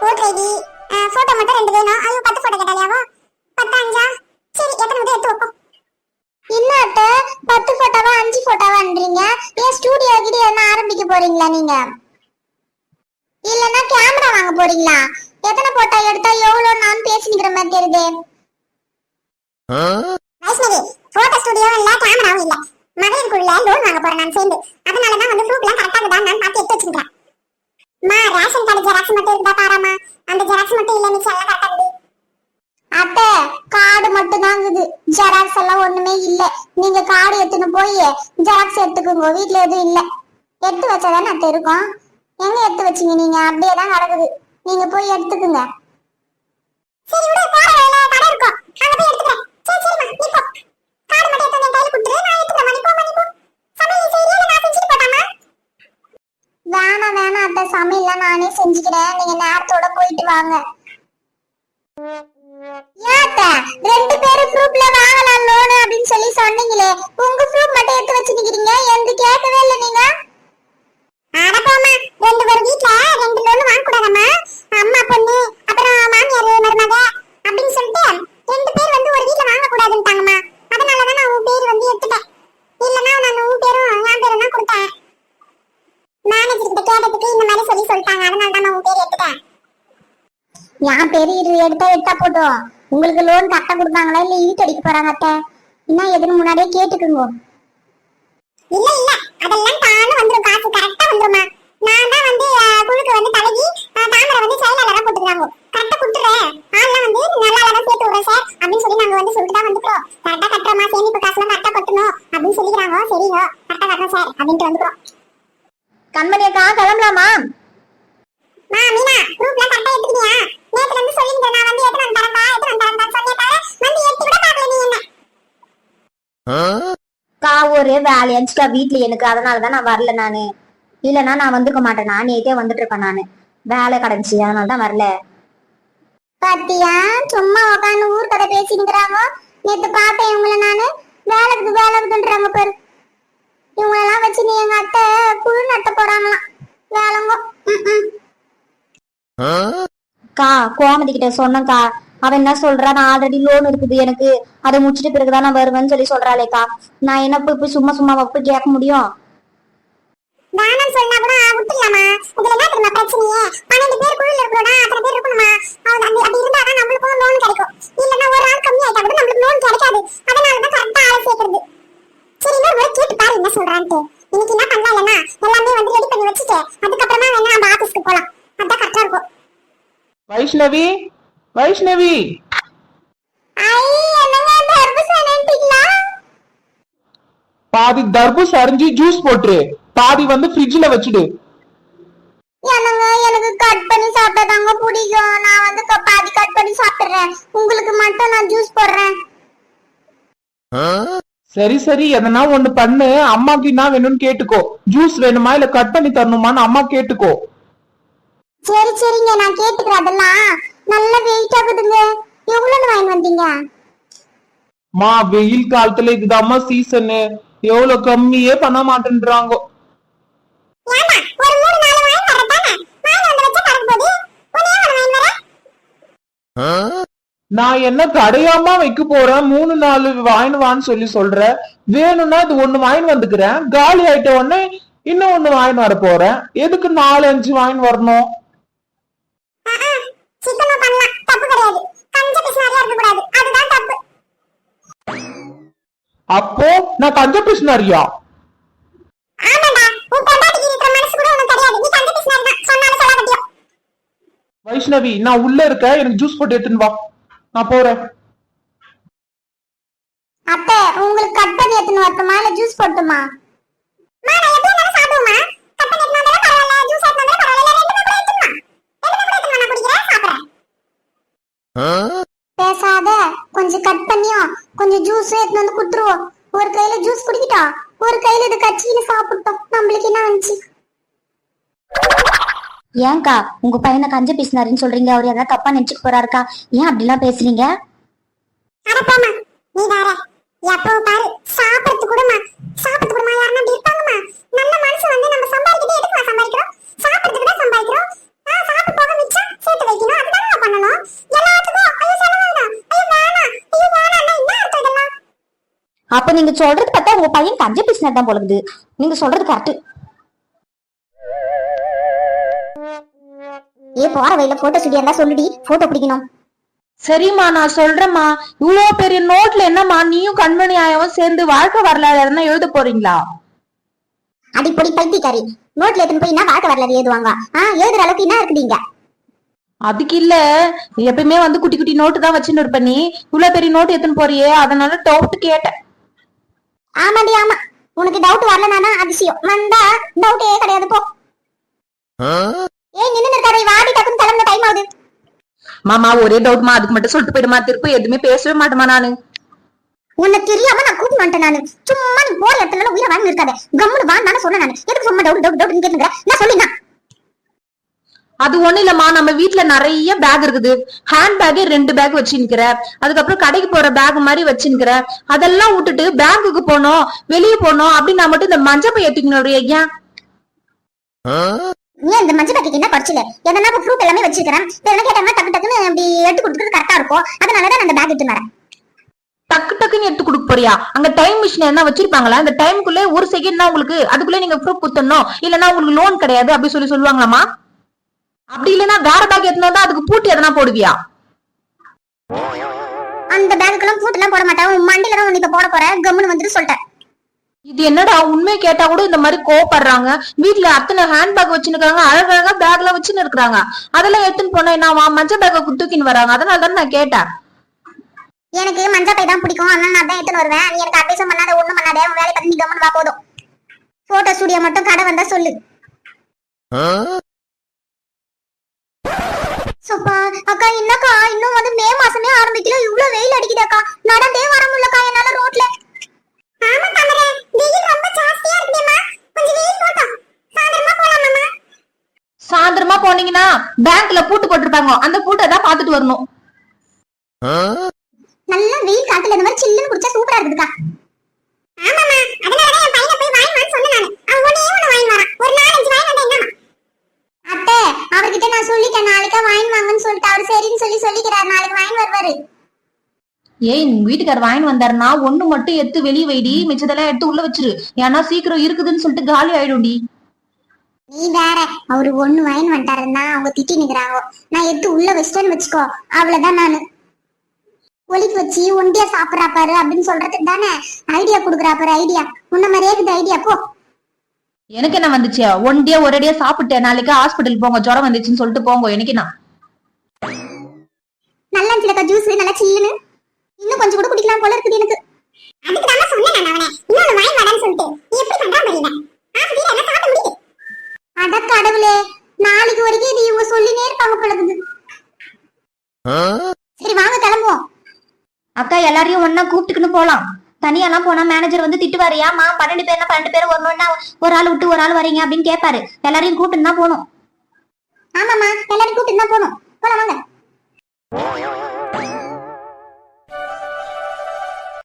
Vote ID photo மட்டும் 2 வேணும். அது 10 போட்டோ கேட்டாலியாவோ? 10 5 சரி எத்தனை வந்து எடுத்து வைப்போம். இன்னட்ட 10 போட்டோவா 5 போட்டோவான்றீங்க? ஏன் ஸ்டுடியோ கிட்ட என்ன ஆரம்பிக்க போறீங்களா நீங்க? இல்லனா கேமரா வாங்க போறீங்களா? எத்தனை போட்டோ எடுத்தா எவ்வளவு நான் பேசிக்கிற மாதிரி தெரியுது. வைஷ்ணவி போட்டோ ஸ்டுடியோ இல்ல கேமராவும் இல்ல. மகளிருக்குள்ள லோன் வாங்க போறேன் நான் சேர்ந்து. அதனால தான் வந்து ப்ரூஃப்லாம் கரெக்ட்டா இருக்குதா நான் பார்த்து எடுத்து வச்சிருக்கேன். ரேஷன் கார்டு ஜெராக்ஸ் மட்டும் இருந்தா பாராமா. அந்த ஜெராக்ஸ் மட்டும் இல்ல மிச்சம் எல்லாம் கரெக்ட்டா இருக்கு. அத்தை கார்டு மட்டும் தாங்குது, ஜெராக்ஸ் எல்லாம் ஒண்ணுமே இல்ல. நீங்க கார்டு எடுத்துன்னு போய் ஜெராக்ஸ் எடுத்துக்கோங்க. வீட்ல எதுவும் இல்ல. எடுத்து வச்சாதானே அத்தை இருக்கும். எங்க எடுத்து வச்சீங்க நீங்க? அப்படியே தான் நடக்குது. நீங்க போய் எடுத்துக்குங்க. சரி விடு, போற வழியில கடை இருக்கும், அங்க போய் எடுத்துக்கிறேன். சரி சரிமா நீ போ. கார்டு மட்டும் எடுத்து என் கையில கொடுத்துரு, நான் எடுத்துக்கிறேன். நீ போ. சமையல் செய்யறியா இல்ல நான் செஞ்சுட்டு போட்டாமா? வேணாம் அத்தை, சமையல்லாம் நானே செஞ்சுக்கிறேன். நீங்க நேரத்தோட போயிட்டு வாங்க. ஏத்த 2 பேரும் ப்ரூஃப்ல வாங்கலாம் லோன் அப்படின்னு சொல்லி சொன்னீங்களே, உங்க ப்ரூஃப் மட்டும் எடுத்து வச்சிருக்கீங்க. எந்த கேட்கவே இல்ல நீங்க. அட போமா, 2 பேர் வீட்ல 2 லோன் வாங்க கூடாதம்மா. அம்மா பொண்ணு அப்புறம் மாமியார் மருமக அப்படின்னு சொல்லிட்டு 2 பேர் வந்து ஒரு வீட்ல வாங்க கூடாதுன்ட்டாங்கம்மா. அதனால தான் நான் உன் பேர் வந்து எடுத்துட்டேன். இல்லனா நான் உன் பேரும் என் பேரும் தான் கொடுத்தேன். மேனேஜர் கிட்ட கேட்டதுக்கு இந்த மாதிரி சொல்லிட்டாங்க. அதனால தான் நான் உன் பேர் எடுத்துட்டேன். என் பெரிய எடுத்தா போட்டோம். உங்களுக்கு லோன் கரெக்டா கொடுத்தாங்களா இல்ல ஈட்டு அடிக்க போறாங்க அத்தை? இன்னும் எதுன்னு முன்னாடியே கேட்டுக்குங்க. இல்ல அதெல்லாம் தானே வந்துரும், காசு கரெக்ட்டா வந்துருமா. நான் தான் வந்து குழுக்கு வந்து தலைவி தாமரை வந்து செயலாளரா போட்டுறாங்க. கரெக்ட்டா குடுத்துறேன். ஆள்லாம் வந்து நல்லா அழகா சேர்த்து விடுறேன் சார் அப்படின்னு சொல்லி நாங்க வந்து சொல்லிட்டு தான் வந்துக்கிறோம். கரெக்ட்டா கட்டுறோமா, சேமிப்பு காசுலாம் கரெக்ட்டா கட்டணும் அப்படின்னு சொல்லிக்கிறாங்க. சரிங்க கரெக்ட்டா கட்டுறோம் சார் அப்படின்ட்டு வந்துக்கிறோம். கண்மணி அக்கா கிளம்பலாமா? மீனா குரூப்லாம் கரெக்ட்டா எடுத்துக்கியா? நேத்துல இருந்து சொல்லிருந்தேன் நான் வந்து எடுத்து வந்தறேன் சொன்னேன். வந்து எடுத்து கூட பார்க்கல நீ என்ன? கா ஒரு வேலையாச்சுக்கா வீட்டுல எனக்கு, அதனாலதான் நான் வரல. நானு இல்லனா நான் வந்துக்க மாட்டேன். நான் நேத்தே வந்துட்டு இருப்பேன். நானு வேலை கிடைச்சு அதனாலதான் வரல. பாத்தியா சும்மா உட்காந்து ஊர் கதை பேசிக்கிறாங்க. நேத்து பார்த்தேன் இவங்கள நானு. வேலைக்குன்றாங்க பாரு. இவங்களெல்லாம் வச்சு நீ எங்க அத்தை குழு நட்ட போறாங்களாம். வேலைங்கோ. கா கோமதி கிட்ட சொன்னக்கா. அவன் என்ன சொல்றா, நான் ஆல்ரெடி லோன் இருக்குது எனக்கு, அதை முடிச்சிட்டு பிறகுதான் நான் வருவேன்னு சொல்லி சொல்றாளேக்கா. நான் என்ன போய் சும்மா போய் கேட்க முடியும்? தானம் சொன்னா கூட விட்டுலாமா. இதுல என்ன தெரியுமா பிரச்சனையே? 12 பேர் குழுல இருக்கணும்னா அத்தனை பேர் இருக்கணுமா. அப்படி இருந்தா தான் நம்மளுக்கும் லோன் கிடைக்கும். இல்லன்னா ஒரு ஆள் கம்மி ஆயிட்டா கூட நம்மளுக்கு லோன் கிடைக்காது. அதனால தான் கரெக்டா ஆளை சேர்க்கிறது. சரி இன்னொரு முறை கேட்டு பாரு என்ன சொல்றான்ட்டு. இன்னைக்கு என்ன பண்ணலாம்னா எல்லாமே வந்து ரெடி பண்ணி வச்சுட்டு அதுக்கப்புறமா வேணா நம்ம ஆபீஸ்க்கு போலாம். அதான் கரெக்டா இருக்கும். வைஷ்ணவி வைஷ்ணவி பாதி தர்பூஸ் அரிஞ்சு ஜூஸ் போட்டுரு, பாதி வந்து ஃப்ரிட்ஜ்ல வச்சுடு. எனக்கு கட் பண்ணி சாப்பிட்டதாங்க பிடிக்கும். நான் வந்து பாதி கட் பண்ணி சாப்பிடுறேன். உங்களுக்கு மட்டும் நான் ஜூஸ் போடுறேன். சரி எதனா ஒண்ணு பண்ணு. அம்மாக்கு என்ன வேணும்னு கேட்டுக்கோ. ஜூஸ் வேணுமா இல்ல கட் பண்ணி தரணுமான்னு அம்மா கேட்டுக்கோ. சரிங்க நான் கேட்டுக்கிறேன். அதெல்லாம் நல்ல வெயிட் ஆகுதுங்க. எவ்வளவு வாங்கி வந்தீங்க? மா வெயில் காலத்துல இதுதாம்மா சீசனு. எவ்வளவு கம்மியே பண்ண மாட்டேன்றாங்க. நான் என்ன கடையாம வைக்க போறேன்? 3-4 வாங்கினு சொல்லி சொல்ற. வேணும்னா இது 1 வாங்கி வந்துக்கிறேன். காலி ஆயிட்ட உடனே இன்னும் 1 வாங்கி வர போறேன். எதுக்கு 4-5 வாங்கி வரணும்? அப்போ நான் கஞ்ச பிசினாரியா? வைஷ்ணவி நான் உள்ள இருக்க, எனக்கு ஜூஸ் போட்டு எடுத்துன்னு வா. நான் போறேன். அத்தை உங்களுக்கு கட் பண்ணி எடுத்துன்னு வரட்டுமா இல்ல ஜூஸ் போட்டுமா? பேசாத, கொஞ்சம் கட் பண்ணியும் கொஞ்சம் ஜூஸ் எடுத்து வந்து குடுத்துருவோம். ஒரு கையில ஜூஸ் குடிக்கிட்டோம், ஒரு கையில இது கட்சியில சாப்பிட்டோம். நம்மளுக்கு என்ன ஆச்சு? ஏன்க்கா உங்க பையனை கஞ்ச பேசினாருன்னு சொல்றீங்க? அவர் ஏதாவது தப்பா நினைச்சுக்க போறாருக்கா? ஏன் அப்படிலாம் பேசுறீங்க? நீ வேற எப்போ பாரு சாப்பிடுறது கூடமா யாருன்னா இருப்பாங்கம்மா. நல்ல மனசு வந்து நம்ம சம்பாதிக்கிட்டே எதுக்குமா சம்பாதிக்கிறோம்? சாப்பிடுறதுக்கு தான் சம்பாதிக்கிறோம். சாப்பிட்டு போக மிச்சம் சேர்த்து அப்ப நீங்க சொல்றது பார்த்தா உங்க பையன் கஞ்ச பிசினஸ் தான் போலகுது. நீங்க சொல்றது கரெக்ட். போற வழியில போட்டோ ஸ்டுடியோ இருந்தா சொல்லுடி, போட்டோ பிடிக்கணும். சரிம்மா நான் சொல்றேம்மா. இவ்வளவு பெரிய நோட்ல என்னம்மா நீயும் கண்மணி ஆயவும் சேர்ந்து வாழ்க்கை வரலாறு எதனா எழுத போறீங்களா? அடிப்பொடி பைத்தியக்காரி, நோட்ல எடுத்துன்னு போய் என்ன வாழ்க்கை வரலாறு எழுதுவாங்க? எழுதுற அளவுக்கு என்ன இருக்குதீங்க? அதுக்கு இல்ல, எப்பயுமே வந்து குட்டி குட்டி நோட்டு தான் வச்சுன்னு இருப்ப நீ. இவ்வளவு பெரிய நோட்டு எடுத்துன்னு போறியே, அதனால டவுட் கேட்டேன். ஆமாண்டி ஆமா, உனக்கு டவுட் வரலனா அதிசயம், வந்தா டவுட்டே கிடையாது போ. ஏய் நின்னு இருக்காதே, வாடி டக்குன்னு கிளம்ப டைம் ஆகுது. மாமா ஒரே டவுட்மா, அதுக்கு மட்டும் சொல்லிட்டு போயிடுமா, திருப்பி எதுவுமே பேசவே மாட்டேமா நானு. உன்னை தெரியாம நான் கூப்பிட்டு வந்துட்டேன் நானு. சும்மா நீ போற இடத்துல உயிரை வாங்கி இருக்காத, கம்முன்னு வான்னு சொன்னேன் நானு. எதுக்கு சும்மா டவுட் டவுட் டவுட் கேட்டுங்க? நான் சொல்லினா அது ஒண்ணு இல்லம்மா, நம்ம வீட்டுல நிறைய பேக் இருக்குது. ஹேண்ட் பேக்கே 2 பேக் வச்சுக்கிற, அதுக்கப்புறம் கடைக்கு போற பேக் மாதிரி வச்சுக்கிற. அதெல்லாம் விட்டுட்டு பேங்குக்கு போனோம், வெளியே போனோம் அப்படின்னு நான் மட்டும் இந்த மஞ்சள் பை ஏத்திக்கணும். ஏன் நீ இந்த மஞ்சள் பேக்கெட் என்ன குறைச்சல? எதனா ப்ரூஃப் எல்லாமே வச்சிருக்கிறேன். என்ன கேட்டாங்க டக்கு டக்குன்னு அப்படி எடுத்து கொடுத்துட்டு கரெக்டா இருக்கும். அதனாலதான் அந்த பேக் எடுத்து வரேன். டக்கு டக்குன்னு எடுத்து கொடுக்க போறியா? அங்க டைம் மிஷின் என்ன வச்சிருப்பாங்களா? இந்த டைமுக்குள்ளே 1 செகண்ட் தான் உங்களுக்கு, அதுக்குள்ளே நீங்க ப்ரூஃப் குத்தணும், இல்லன்னா உங்களுக்கு லோன் கிடையாது அப்படி சொல்லுவாங்களாமா? அப்படி இல்லன்னா வேற பேக் எடுத்துனா அதுக்கு பூட்டு எதனா போடுவியா? அந்த பேக்குக்கெல்லாம் பூட்டு எல்லாம் போட மாட்டேன். உன் மண்டில தான் உன்னை இப்ப போட போறேன், கம்முன்னு வந்துட்டு சொல்லிட்டேன். இது என்னடா உண்மையை கேட்டா கூட இந்த மாதிரி கோவப்படுறாங்க. வீட்டுல அத்தனை ஹேண்ட் பேக் வச்சுருக்காங்க, அழகழகா பேக் எல்லாம் வச்சுன்னு இருக்காங்க. அதெல்லாம் எடுத்துன்னு போனா என்ன மஞ்சள் பேக்கை தூக்கின்னு வராங்க. அதனால தானே நான் கேட்டேன். எனக்கு மஞ்சள் பை தான் பிடிக்கும், அதனால நான் தான் எடுத்துன்னு வருவேன். நீ எனக்கு அட்வைஸும் பண்ணாத, ஒண்ணும் பண்ணாத, உன் வேலை பார்த்து நீ கம்முன்னு வா போதும். போட்டோ ஸ்டுடியோ மட்டும் கடை வந்தா சொல்லு. சோப்பா அக்கா, என்னக்கா இன்னும் வந்து மே மாசமே ஆரம்பிக்கல, இவ்வளவு வெயில் அடிக்குதாக்கா? நடந்தே வர முடியலக்கா என்னால ரோட்ல. ஆமா தாமரை, வெயில் ரொம்ப ஜாஸ்தியா இருக்குமா? கொஞ்சம் வெயில் போட்டோம், சாயந்தரமா போலாமா? சாயந்தரமா போனீங்கன்னா பேங்க்ல பூட்டு போட்டிருப்பாங்க, அந்த பூட்டை தான் பாத்துட்டு வரணும். நல்ல வெயில் காத்துல இந்த மாதிரி சில்லுன்னு குடிச்சா சூப்பரா இருக்குதுக்கா. ஆமாமா, அதனாலதான் என் பையனை போய் வாங்கி வான்னு சொன்னேன் நானு. அவன் ஒண்ணே ஒண்ணு வாங்கி வரான். ஒரு 4-5 வாங்கி வந்தா என்னமா? அத்தை அவர்கிட்ட நான் சொல்லிட்டேன், நாளைக்கா வாங்கி வாங்கன்னு சொல்லிட்டு அவர் சரின்னு சொல்லிக்கிறார். நாளைக்கு வாங்கி வருவாரு. ஏய் வீட்டுக்காரர் வாங்கி வந்தாருன்னா ஒண்ணு மட்டும் எடுத்து வெளியே வைடி, மிச்சதெல்லாம் எடுத்து உள்ள வச்சிரு. ஏன்னா சீக்கிரம் இருக்குதுன்னு சொல்லிட்டு காலி ஆயிடும்டி. நீ வேற, அவரு ஒண்ணு வாங்கி வந்துட்டாருன்னா அவங்க திட்டி நிக்கிறாங்க. நான் எடுத்து உள்ள வச்சிட்டேன்னு வச்சுக்கோ, அவ்வளவுதான். நானு ஒலிக்கு வச்சு ஒண்டியா சாப்பிடறா பாரு அப்படின்னு சொல்றதுக்கு தானே ஐடியா குடுக்குறா பாரு. ஐடியா உன்ன மாதிரியே இருக்குது ஐடியா. போ. எனக்கு என்ன வந்துச்சு? ஒண்டியா ஒரேடியா சாப்பிட்டேன். நாளைக்கு ஹாஸ்பிட்டல் போங்க, ஜுரம் வந்துச்சுன்னு சொல்லிட்டு போங்க. எனக்கு நான் நல்லா இருந்துச்சுலக்கா ஜூஸ், நல்லா சில்லுன்னு. இன்னும் கொஞ்சம் கூட குடிக்கலாம் போல இருக்குது எனக்கு. அதுக்கு தான் சொன்னேன் நான் அவனை இன்னொன்னு வாங்கி வரான்னு சொல்லிட்டு. நீ எப்படி பண்றான் தெரியல. ஆஃபீஸ்ல என்ன சாப்பிட முடியுது? அட கடவுளே, நாளைக்கு வரைக்கும் இது இவங்க சொல்லினே இருப்பாங்க போல இருக்குது. சரி வாங்க கிளம்புவோம். அக்கா எல்லாரையும் ஒன்னா கூப்பிட்டுக்குன்னு போலாம். தனியெல்லாம் போனா மேனேஜர் வந்து திட்டுவாரு. ஏமா 12 பேர் வரணும்னா ஒரு ஆள் விட்டு ஒரு ஆள் வரீங்க அப்படின்னு கேட்பாரு. எல்லாரையும் கூப்பிட்டு தான் போகணும். ஆமாமா, எல்லாரையும் கூப்பிட்டு தான் போகணும். போலாம் வாங்க.